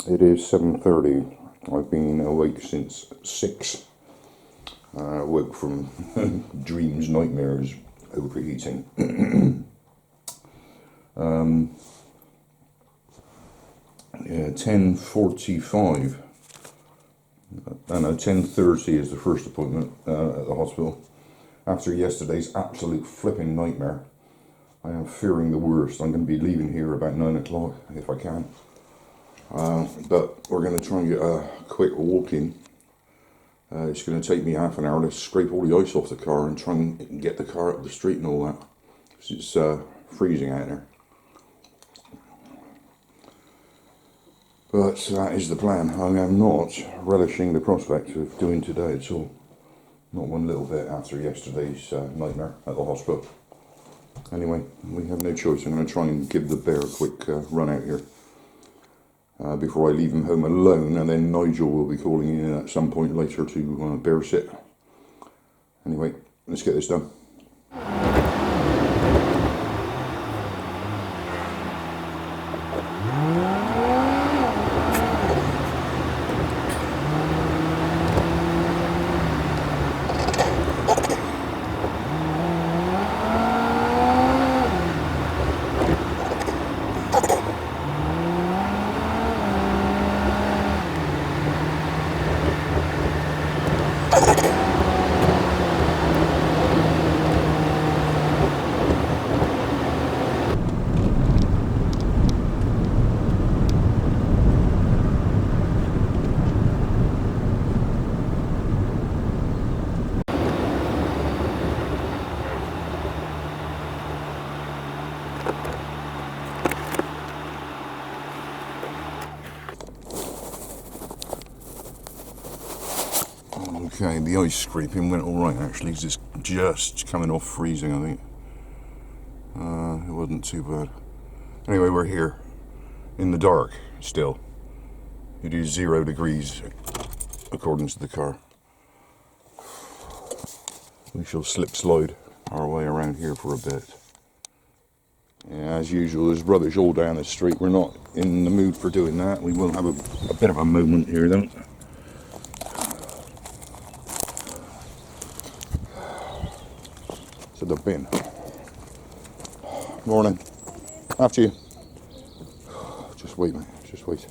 It is 7:30. I've been awake since 6. Woke from dreams, nightmares, overheating. Yeah, 10:45. No, 10:30 is the first appointment at the hospital. After yesterday's absolute flipping nightmare, I am fearing the worst. I'm going to be leaving here about 9 o'clock if I can. But we're going to try and get a quick walk in. It's going to take me half an hour to scrape all the ice off the car and try and get the car up the street and all that. It's freezing out there. But that is the plan. I am not relishing the prospect of doing today at all. Not one little bit after yesterday's nightmare at the hospital. Anyway, we have no choice. I'm going to try and give the bear a quick run out here before I leave him home alone, and then Nigel will be calling in at some point later to bear sit. Anyway, let's get this done. Okay, the ice scraping went alright actually. It's just coming off freezing, I think. It wasn't too bad. Anyway, we're here in the dark still. It is 0 degrees according to the car. We shall slip slide our way around here for a bit. Yeah, as usual, there's rubbish all down the street. We're not in the mood for doing that. We will have a bit of a moment here though. To the bin. Morning. After you. Just wait, mate. Just wait.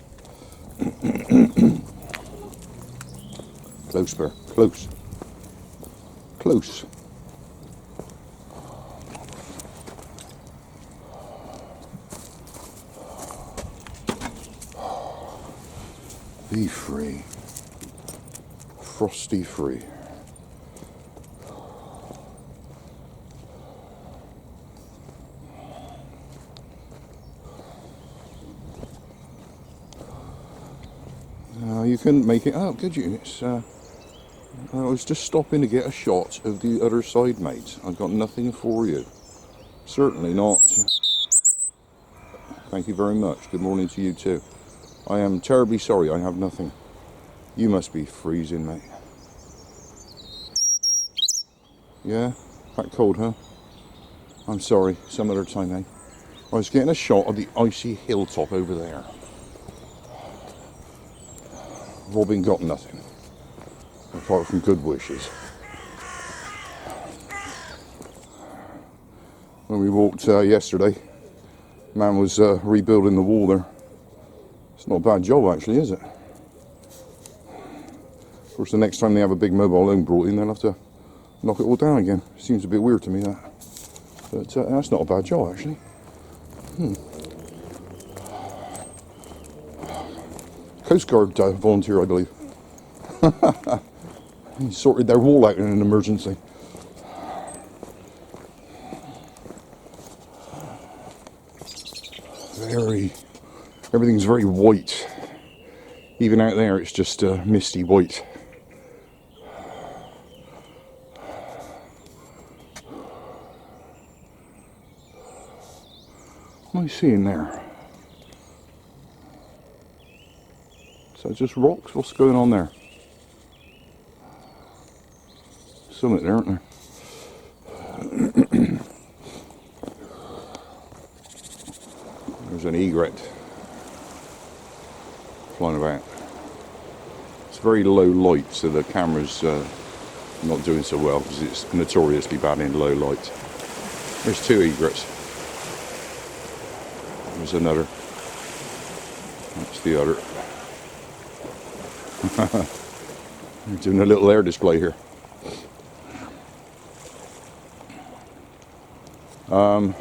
Close, bear. Close. Close. Be free. Frosty free. You couldn't make it up, could you? I was just stopping to get a shot of the other side, mate. I've got nothing for you. Certainly not. Thank you very much. Good morning to you too. I am terribly sorry, I have nothing. You must be freezing, mate. Yeah? That cold, huh? I'm sorry, some other time, eh? I was getting a shot of the icy hilltop over there. Robin got nothing, apart from good wishes. When we walked yesterday, man was rebuilding the wall there. It's not a bad job actually, is it? Of course, the next time they have a big mobile home brought in, they'll have to knock it all down again. Seems a bit weird to me, that. But that's not a bad job actually. Coast Guard volunteer, I believe. He sorted their wall out in an emergency. Everything's very white. Even out there, it's just misty white. What am I seeing there? So just rocks? What's going on there? Something there, aren't there? There's an egret. flying about. It's very low light, so the camera's not doing so well because it's notoriously bad in low light. There's 2 egrets. There's another. That's the other. We're doing a little air display here. Why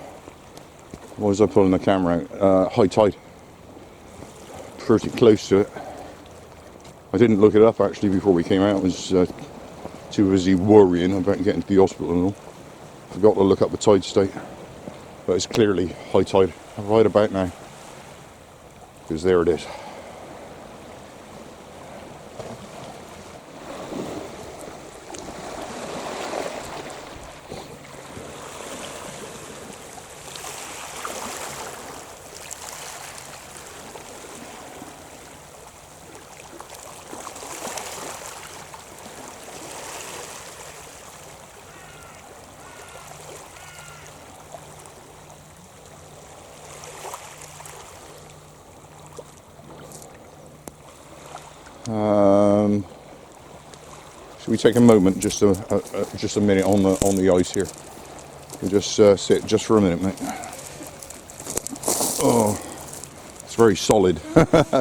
was I pulling the camera out? High tide. Pretty close to it. I didn't look it up actually before we came out. I was too busy worrying about getting to the hospital and all. Forgot to look up the tide state. But it's clearly high tide right about now. Because there it is. Should we take a moment, just a minute on the ice here? We'll just sit just for a minute, mate. Oh, it's very solid.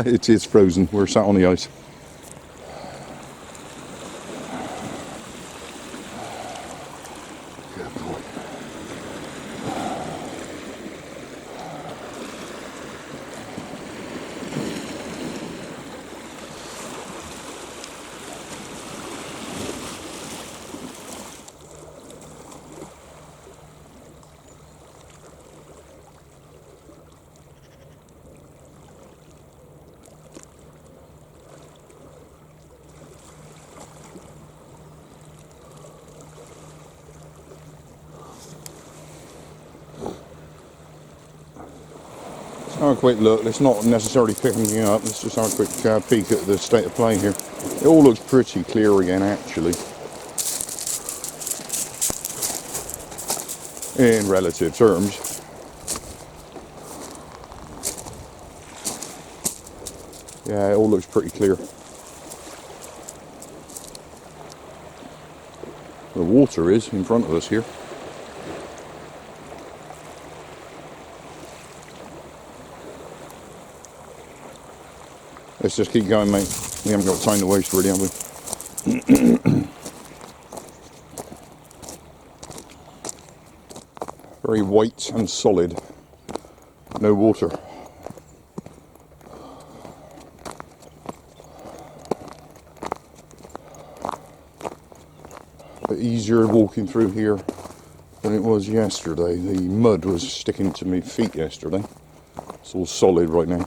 It is frozen. We're sat on the ice. Good boy. Have a quick look. It's not necessarily picking me up. Let's just have a quick peek at the state of play here. It all looks pretty clear again, actually, in relative terms. Yeah, it all looks pretty clear. The water is in front of us here. Let's just keep going, mate. We haven't got time to waste really, have we? Very white and solid. No water. But easier walking through here than it was yesterday. The mud was sticking to my feet yesterday. It's all solid right now.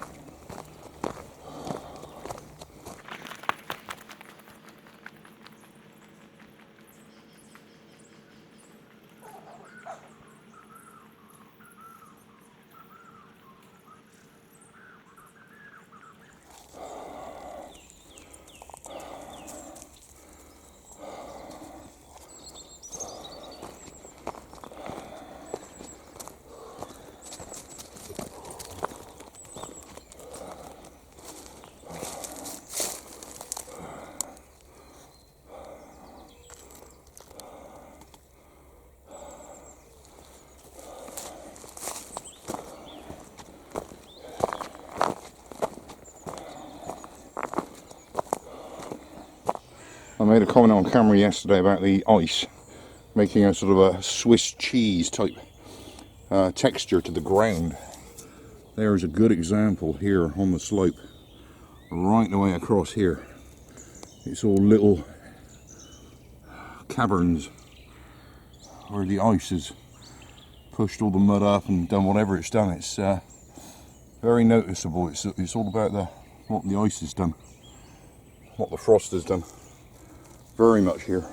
I made a comment on camera yesterday about the ice making a sort of a Swiss cheese type texture to the ground. There's a good example here on the slope, right the way across here. It's all little caverns where the ice has pushed all the mud up and done whatever it's done. It's very noticeable. It's all about what the ice has done, what the frost has done. Very much here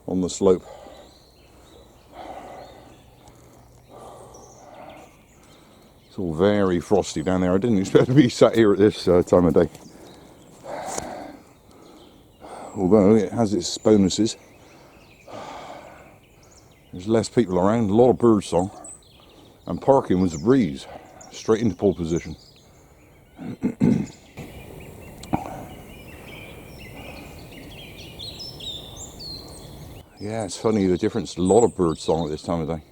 on the slope. It's all very frosty down there. I didn't expect to be sat here at this time of day. Although it has its bonuses. There's less people around, a lot of bird song, and parking was a breeze, straight into pole position. Yeah, it's funny the difference. A lot of bird song at this time of day.